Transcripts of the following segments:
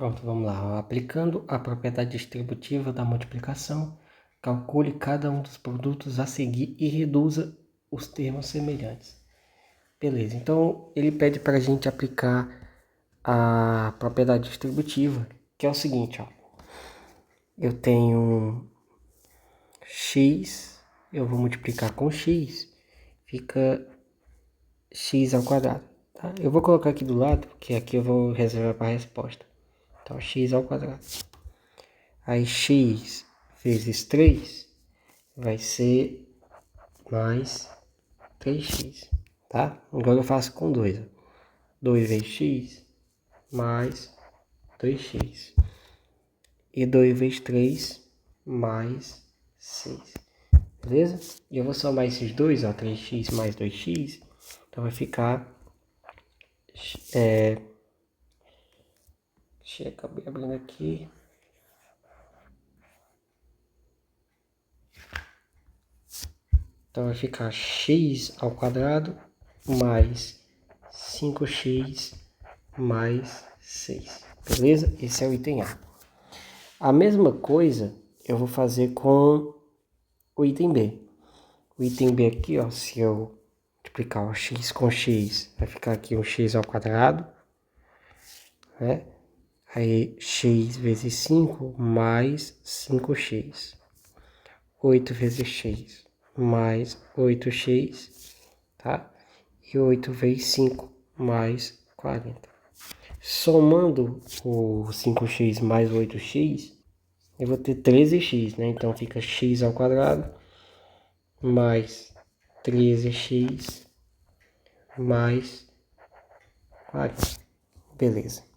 Pronto, vamos lá. Aplicando a propriedade distributiva da multiplicação, calcule cada um dos produtos a seguir e reduza os termos semelhantes. Beleza, então ele pede para a gente aplicar a propriedade distributiva, que é o seguinte, ó. Eu tenho x, eu vou multiplicar com x, fica x ao quadrado. Tá? Eu vou colocar aqui do lado, porque aqui eu vou reservar para a resposta. Então, x ao quadrado. Aí, x vezes 3 vai ser mais 3x, tá? Agora eu faço com 2. 2 vezes x mais 2x. E 2 vezes 3 mais 6. Beleza? E eu vou somar esses dois, ó, 3x mais 2x. Então vai ficar... Deixa eu acabar abrindo aqui. Então vai ficar x ao quadrado mais 5x mais 6. Beleza? Esse é o item A. A mesma coisa eu vou fazer com o item B. O item B aqui, ó, se eu multiplicar o x com x, vai ficar aqui um x ao quadrado, né? Aí x vezes 5 mais 5x. 8 vezes x mais 8x, tá? E 8 vezes 5 mais 40. Somando o 5x mais 8x, eu vou ter 13x, né? Então fica x ao quadrado mais 13x mais 40. Beleza.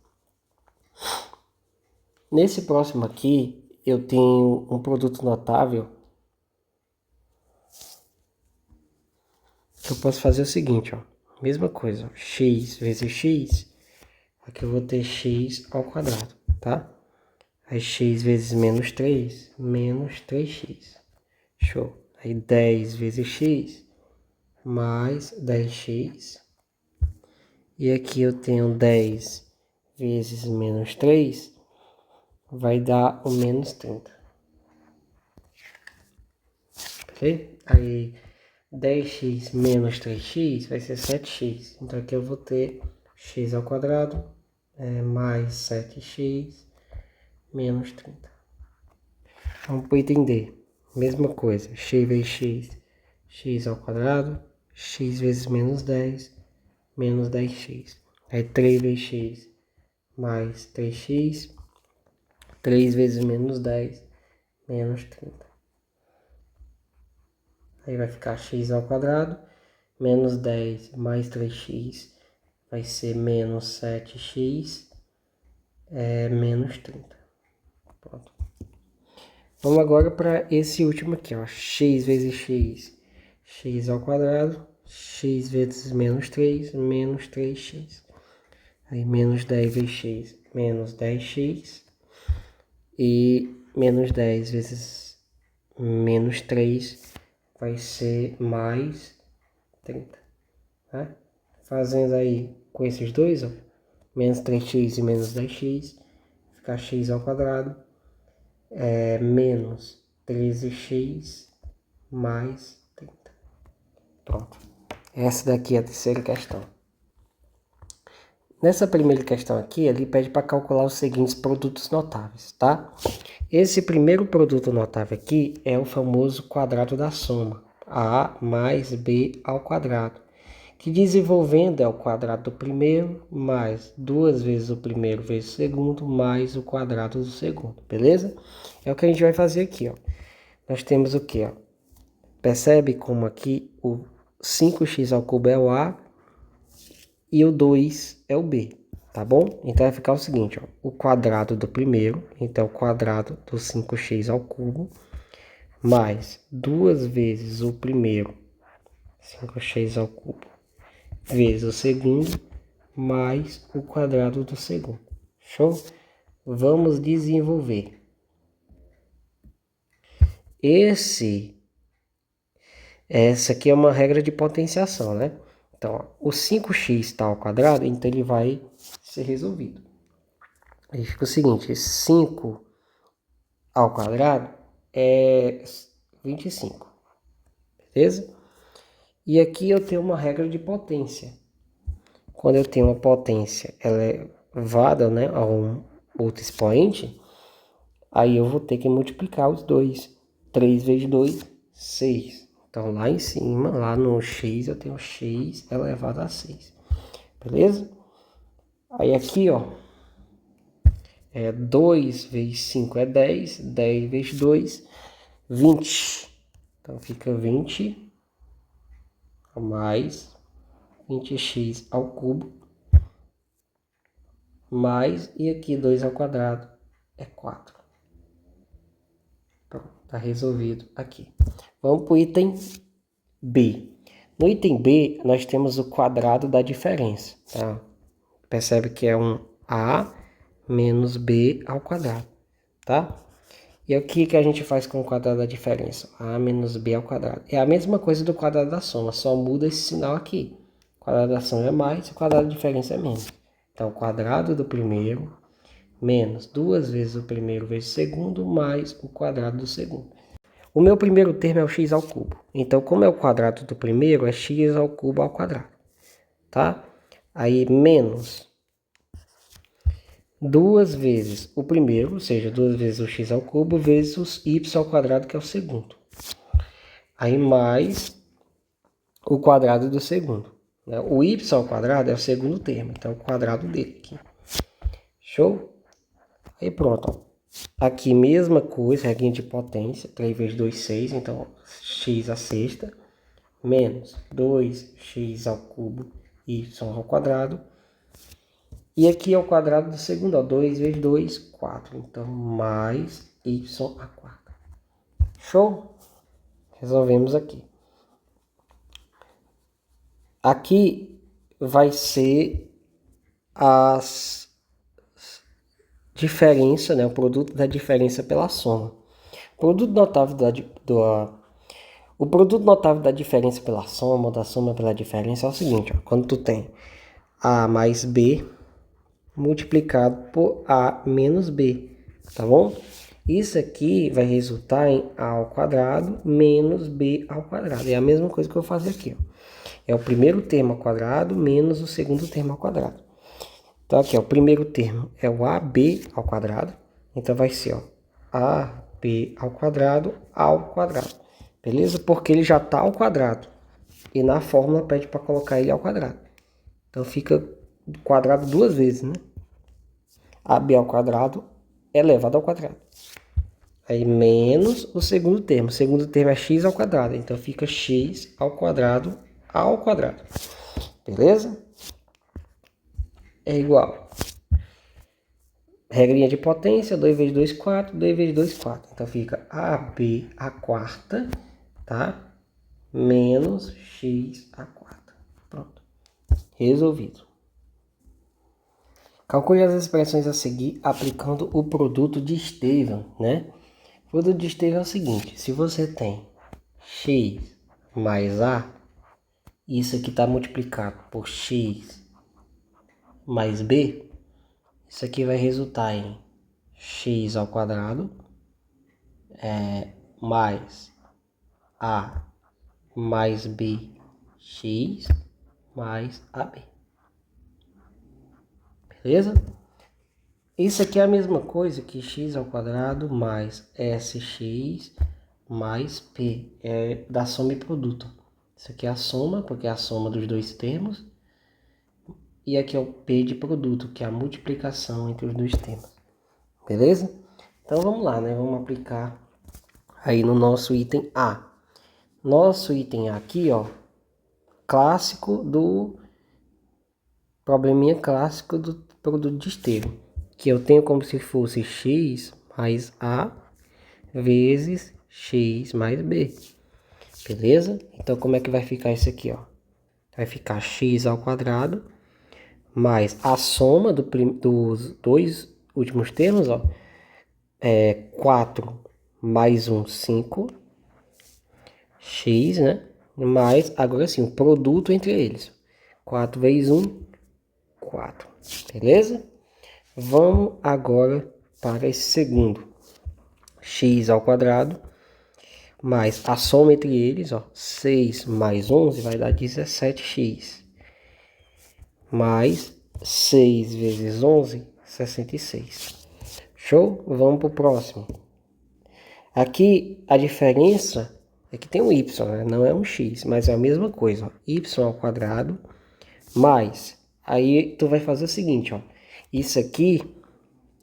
Nesse próximo aqui, eu tenho um produto notável. Eu posso fazer o seguinte, ó. Mesma coisa, ó, x vezes x. Aqui eu vou ter x ao quadrado, tá? Aí x vezes menos 3, menos 3x. Show. Aí 10 vezes x, mais 10x. E aqui eu tenho 10 vezes menos 3, vai dar o menos 30. Ok? Aí 10x menos 3x vai ser 7x. Então aqui eu vou ter x ao quadrado mais 7x menos 30. Vamos para o item D. Mesma coisa. X vezes x, x ao quadrado. X vezes menos 10, menos 10x. Aí 3 vezes x mais 3x. 3 vezes menos 10, menos 30. Aí vai ficar x ao quadrado. Menos 10 mais 3x vai ser menos 7x, menos 30. Pronto. Vamos agora para esse último aqui, ó. X vezes x, x ao quadrado. X vezes menos 3, menos 3x. Aí menos 10 vezes x, menos 10x. E menos 10 vezes menos 3 vai ser mais 30. Tá? Fazendo aí com esses dois, ó, menos 3x e menos 10x, ficar x ao quadrado, menos 13x mais 30. Pronto. Essa daqui é a terceira questão. Nessa primeira questão aqui, ele pede para calcular os seguintes produtos notáveis, tá? Esse primeiro produto notável aqui é o famoso quadrado da soma, a mais b ao quadrado, que desenvolvendo é o quadrado do primeiro mais 2 vezes o primeiro vezes o segundo mais o quadrado do segundo, beleza? É o que a gente vai fazer aqui, ó. Nós temos o que, ó? Percebe como aqui o 5x ao cubo é o A e o 2 é o B, tá bom? Então vai ficar o seguinte, ó. O quadrado do primeiro, então o quadrado do 5x ao cubo, mais 2 vezes o primeiro, 5x ao cubo, vezes o segundo, mais o quadrado do segundo. Show? Vamos desenvolver. Essa aqui é uma regra de potenciação, né? Então, ó, o 5x está ao quadrado, então ele vai ser resolvido. Aí fica o seguinte, 5 ao quadrado é 25, beleza? E aqui eu tenho uma regra de potência. Quando eu tenho uma potência elevada, né, a um outro expoente, aí eu vou ter que multiplicar os dois. 3 vezes 2, 6. Então lá em cima, lá no x, eu tenho x elevado a 6. Beleza? Aí aqui, ó, 2 vezes 5 é 10. 10 vezes 2, 20. Então fica 20 mais 20x ao cubo. Mais, e aqui 2 ao quadrado é 4. Pronto, tá resolvido aqui. Vamos para o item B. No item B, nós temos o quadrado da diferença. Tá? Percebe que é um A menos B ao quadrado. Tá? E o que a gente faz com o quadrado da diferença? A menos B ao quadrado. É a mesma coisa do quadrado da soma, só muda esse sinal aqui. O quadrado da soma é mais, o quadrado da diferença é menos. Então, o quadrado do primeiro menos 2 vezes o primeiro vezes o segundo, mais o quadrado do segundo. O meu primeiro termo é o x ao cubo. Então, como é o quadrado do primeiro, é x ao cubo ao quadrado. Tá? Aí, menos 2 vezes o primeiro, ou seja, 2 vezes o x ao cubo, vezes o y ao quadrado, que é o segundo. Aí, mais o quadrado do segundo. O y ao quadrado é o segundo termo, então é o quadrado dele aqui. Show? Aí pronto, ó. Aqui mesma coisa, regrinha de potência, 3 vezes 2, 6, então x à sexta, menos 2x ao cubo, y ao quadrado. E aqui é o quadrado do segundo, ó, 2 vezes 2, 4, então mais y à quarta. Show? Resolvemos aqui. Aqui vai ser as diferença, né, o produto da diferença pela soma. O produto notável da diferença pela soma, ou da soma pela diferença, é o seguinte, ó, quando tu tem A mais B multiplicado por A menos B, tá bom? Isso aqui vai resultar em A ao quadrado menos B ao quadrado. É a mesma coisa que eu vou fazer aqui, ó. É o primeiro termo ao quadrado menos o segundo termo ao quadrado. Então aqui, ó, o primeiro termo é o AB ao quadrado. Então vai ser, ó, AB ao quadrado. Beleza? Porque ele já está ao quadrado. E na fórmula pede para colocar ele ao quadrado. Então fica quadrado duas vezes, né? AB ao quadrado elevado ao quadrado. Aí menos o segundo termo. O segundo termo é x ao quadrado. Então fica x ao quadrado ao quadrado. Beleza? É igual. Regrinha de potência, 2 vezes 2, 4. 2 vezes 2, 4. Então fica AB à quarta, tá? Menos x à quarta. Pronto. Resolvido. Calcule as expressões a seguir aplicando o produto de Estevam, né? O produto de Estevam é o seguinte. Se você tem x mais a, isso aqui está multiplicado por x mais b, isso aqui vai resultar em x ao quadrado mais a mais b x mais ab. Beleza? Isso aqui é a mesma coisa que x ao quadrado mais sx mais p. É da soma e produto. Isso aqui é a soma, porque é a soma dos dois termos. E aqui é o p de produto, que é a multiplicação entre os dois termos. Beleza? Então vamos lá, né? Vamos aplicar aí no nosso item A. Nosso item A aqui, ó, clássico do probleminha clássico do produto de Estevam, que eu tenho como se fosse x mais a vezes x mais b. Beleza? Então como é que vai ficar isso aqui, ó? Vai ficar x ao quadrado mais a soma dos dois últimos termos, ó, é 4 mais 1, 5, x, né? Mais, agora sim, o produto entre eles. 4 vezes 1, 4. Beleza? Vamos agora para esse segundo. X ao quadrado mais a soma entre eles, ó, 6 mais 11 vai dar 17x. Mais 6 vezes 11, 66. Show? Vamos para o próximo. Aqui a diferença é que tem um y, né? Não é um x, mas é a mesma coisa. Ó. Y ao quadrado mais. Aí tu vai fazer o seguinte, ó. Isso aqui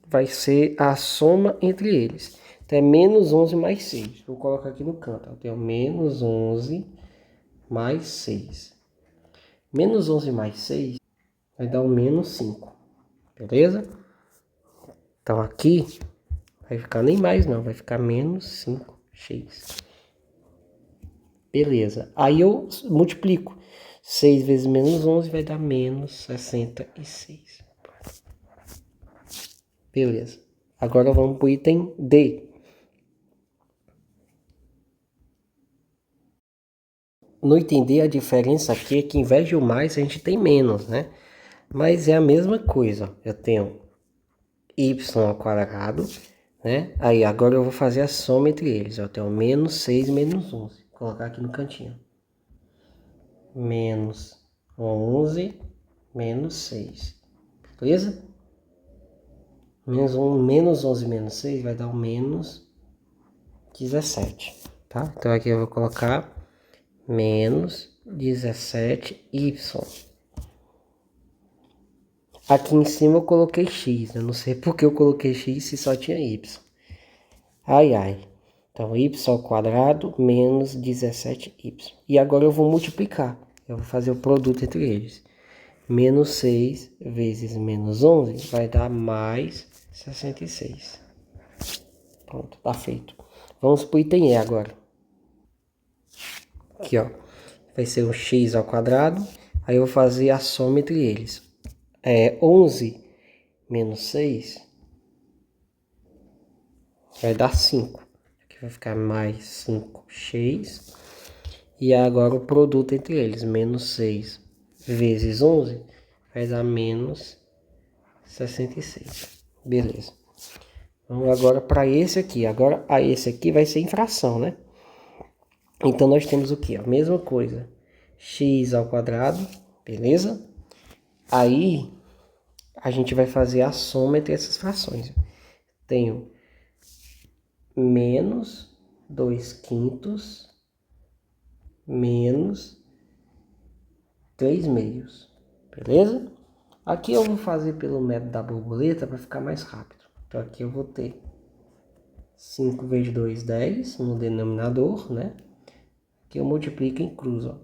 vai ser a soma entre eles. Então é menos 11 mais 6. Vou colocar aqui no canto. Eu tenho menos 11 mais 6. Menos 11 mais 6 vai dar um menos 5. Beleza? Então aqui vai ficar nem mais não. Vai ficar menos 5x. Beleza. Aí eu multiplico. 6 vezes menos 11 vai dar menos 66. Beleza. Agora vamos para o item D. No item D, a diferença aqui é que em vez de o mais, a gente tem menos, né? Mas é a mesma coisa. Eu tenho y ao quadrado, né? Aí, agora eu vou fazer a soma entre eles. Eu tenho menos 6 menos 11. Vou colocar aqui no cantinho. Menos 11 menos 6. Beleza? Menos 11 menos 6 vai dar um menos 17. Tá? Então aqui eu vou colocar menos 17y. Aqui em cima eu coloquei x. Eu não sei porque eu coloquei x se só tinha y. Ai, ai. Então, y ao quadrado menos 17y. E agora eu vou multiplicar. Eu vou fazer o produto entre eles. Menos 6 vezes menos 11 vai dar mais 66. Pronto, tá feito. Vamos para o item E agora. Aqui, ó. Vai ser um x ao quadrado. Aí eu vou fazer a soma entre eles. 11 menos 6 vai dar 5. Aqui vai ficar mais 5x. E agora o produto entre eles. Menos 6 vezes 11 vai dar menos 66. Beleza. Vamos agora para esse aqui. Agora, esse aqui vai ser em fração, né? Então, nós temos o quê? A mesma coisa. X ao quadrado, beleza? Aí, a gente vai fazer a soma entre essas frações. Tenho menos 2 quintos menos 3 meios, beleza? Aqui eu vou fazer pelo método da borboleta para ficar mais rápido. Então, aqui eu vou ter 5 vezes 2, 10 no denominador, né? Aqui eu multiplico em cruz, ó.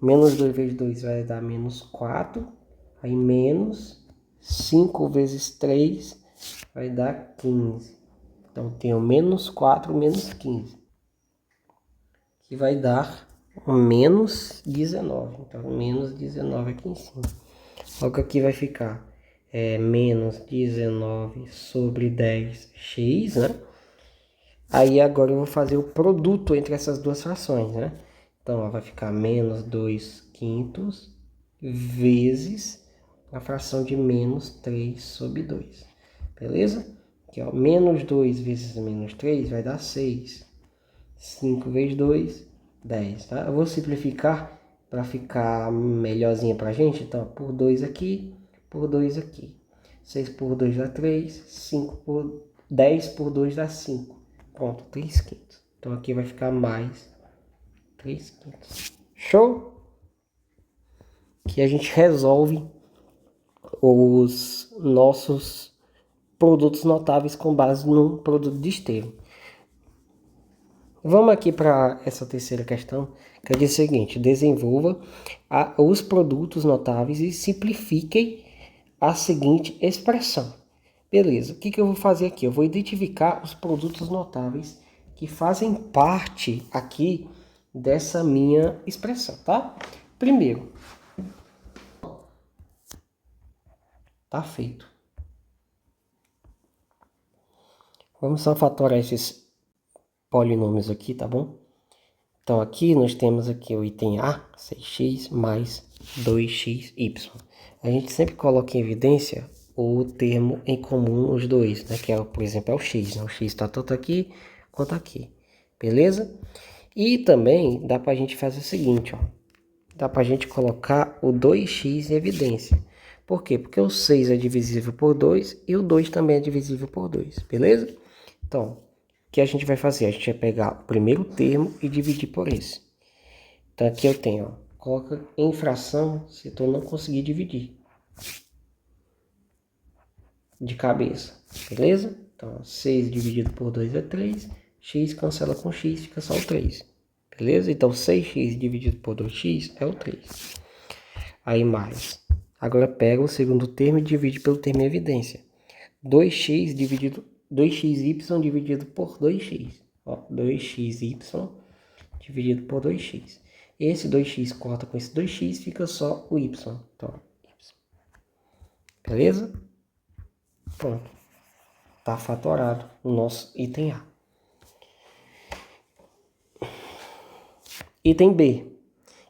Menos 2 vezes 2 vai dar menos 4. Aí menos 5 vezes 3 vai dar 15. Então, tenho menos 4 menos 15. Que vai dar menos 19. Então, menos 19 aqui em cima. Logo aqui vai ficar menos 19 sobre 10x, né? Aí agora eu vou fazer o produto entre essas duas frações, né? Então, ó, vai ficar menos 2 quintos vezes a fração de menos 3 sobre 2. Beleza? Aqui, ó, menos 2 vezes menos 3 vai dar 6. 5 vezes 2, 10, tá? Eu vou simplificar para ficar melhorzinha pra gente. Então, por 2 aqui, por 2 aqui. 6 por 2 dá 3, 10 por 2 dá 5. Pronto, 3 quintos. Então, aqui vai ficar mais 3 quintos. Show? Que a gente resolve os nossos produtos notáveis com base num produto de esteiro. Vamos aqui para essa terceira questão, que diz o seguinte: desenvolva os produtos notáveis e simplifiquem a seguinte expressão. Beleza, o que eu vou fazer aqui? Eu vou identificar os produtos notáveis que fazem parte aqui dessa minha expressão, tá? Primeiro, tá feito. Vamos só fatorar esses polinômios aqui, tá bom? Então, aqui nós temos aqui o item A, 6x mais 2xy. A gente sempre coloca em evidência o termo em comum, os dois, né? Que é, por exemplo, é o x, né? O x está tanto aqui quanto aqui, beleza? E também dá para a gente fazer o seguinte, ó. Dá para a gente colocar o 2x em evidência. Por quê? Porque o 6 é divisível por 2 e o 2 também é divisível por 2, beleza? Então, o que a gente vai fazer? A gente vai pegar o primeiro termo e dividir por esse. Então, aqui eu tenho, ó, coloca em fração se tu não conseguir dividir de cabeça, beleza? Então, 6 dividido por 2 é 3, x cancela com x, fica só o 3, beleza? Então, 6x dividido por 2x é o 3. Aí mais. Agora pega o segundo termo e divide pelo termo em evidência. 2x dividido 2xy dividido por 2x. Ó, 2xy dividido por 2x. Esse 2x corta com esse 2x, fica só o y. Então, y. Beleza? Pronto. Tá fatorado o nosso item A. Item B.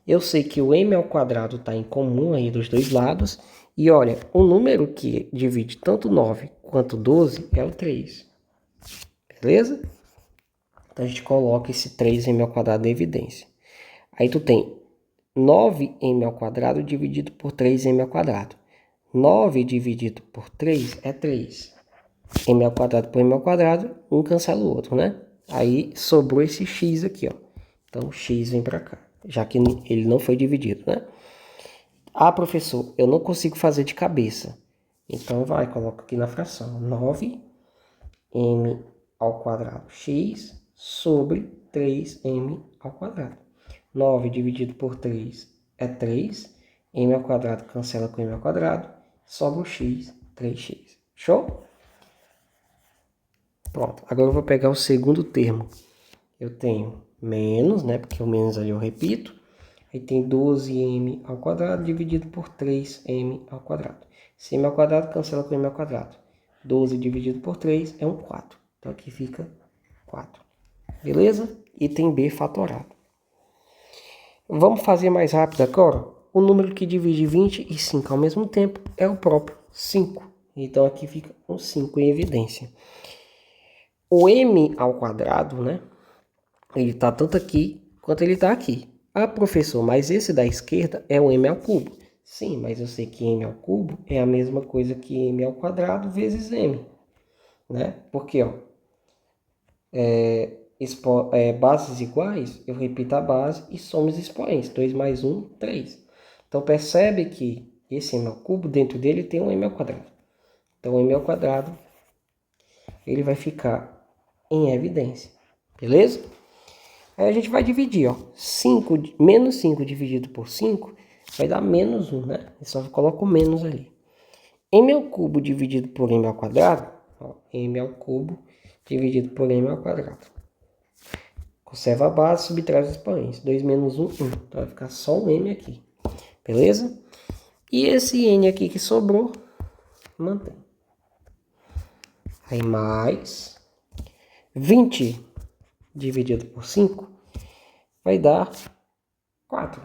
Eu sei que o m ao quadrado está em comum aí dos dois lados. E olha, o número que divide tanto 9 quanto 12 é o 3. Beleza? Então a gente coloca esse 3m ao quadrado em evidência. Aí tu tem 9m ao quadrado dividido por 3m ao quadrado. 9 dividido por 3 é 3. M ao quadrado por m ao quadrado, um cancela o outro, né? Aí sobrou esse x aqui, ó. Então x vem para cá, já que ele não foi dividido, né? Ah, professor, eu não consigo fazer de cabeça. Então vai, coloca aqui na fração. 9m ao quadrado x sobre 3m ao quadrado. 9 dividido por 3 é 3. M ao quadrado cancela com m ao quadrado. Sobra o x, 3x. Show? Pronto. Agora eu vou pegar o segundo termo. Eu tenho menos, né? Porque o menos ali eu repito. Aí tem 12m ao quadrado dividido por 3m ao quadrado. Se m ao quadrado cancela com m ao quadrado. 12 dividido por 3 é um 4. Então aqui fica 4. Beleza? Item B fatorado. Vamos fazer mais rápido agora? O número que divide 20 e 5 ao mesmo tempo é o próprio 5. Então aqui fica um 5 em evidência. O m ao quadrado, né? Ele está tanto aqui quanto ele está aqui. Ah, professor, mas esse da esquerda é o m ao cubo. Sim, mas eu sei que m ao cubo é a mesma coisa que m ao quadrado vezes m. Né? Porque, ó, bases iguais, eu repito a base e somo os expoentes. 2 mais 1, 3. Então, percebe que esse m ao cubo, dentro dele tem um m ao quadrado. Então, o m ao quadrado, ele vai ficar em evidência. Beleza? Aí a gente vai dividir, ó. Menos 5 dividido por 5 vai dar menos 1, né? Eu só coloco menos ali. M ao cubo dividido por m ao quadrado, ó, m ao cubo dividido por m ao quadrado. Conserva a base, subtrai os expoentes. 2 menos 1, 1. Então vai ficar só um m aqui. Beleza? E esse n aqui que sobrou, mantém. Aí mais 20 dividido por 5 vai dar 4.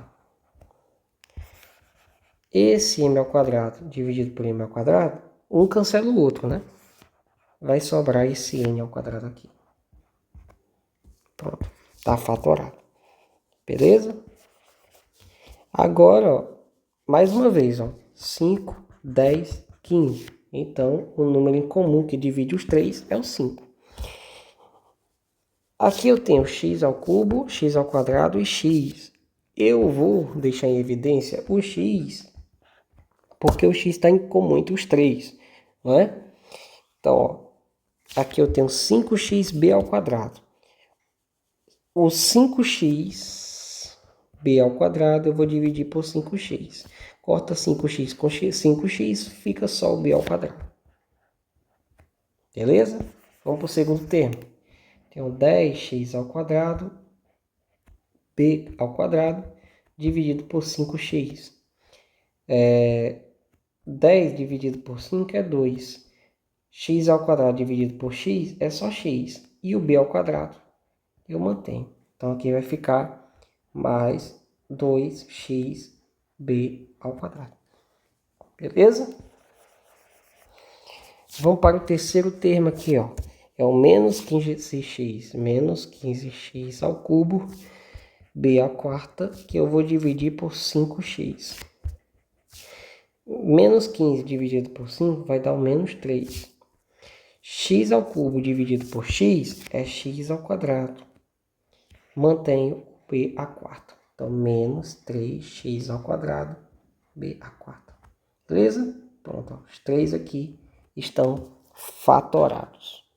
Esse m ao quadrado dividido por m ao quadrado, um cancela o outro, né? Vai sobrar esse n ao quadrado aqui. Pronto, tá fatorado. Beleza? Agora, ó, mais uma vez, ó, 5, 10, 15. Então, o número em comum que divide os três é o 5. Aqui eu tenho x ao cubo, x ao quadrado e x. Eu vou deixar em evidência o x, porque o x está em comum entre os três, não é? Então, ó, aqui eu tenho 5xb ao quadrado. O 5x b ao quadrado eu vou dividir por 5x. Corta 5x com 5x, fica só o b ao quadrado. Beleza? Vamos para o segundo termo. Tenho 10x ao quadrado, b ao quadrado, dividido por 5x. 10 dividido por 5 é 2. X ao quadrado dividido por x é só x. E o b ao quadrado eu mantenho. Então aqui vai ficar mais 2xb ao quadrado. Beleza? Vamos para o terceiro termo aqui, ó. É o menos 15x ao cubo, b à quarta, que eu vou dividir por 5x. Menos 15 dividido por 5 vai dar o menos 3. X ao cubo dividido por x é x ao quadrado. Mantenho b à quarta. Então, menos 3x ao quadrado, b à quarta. Beleza? Pronto, ó. Os três aqui estão fatorados.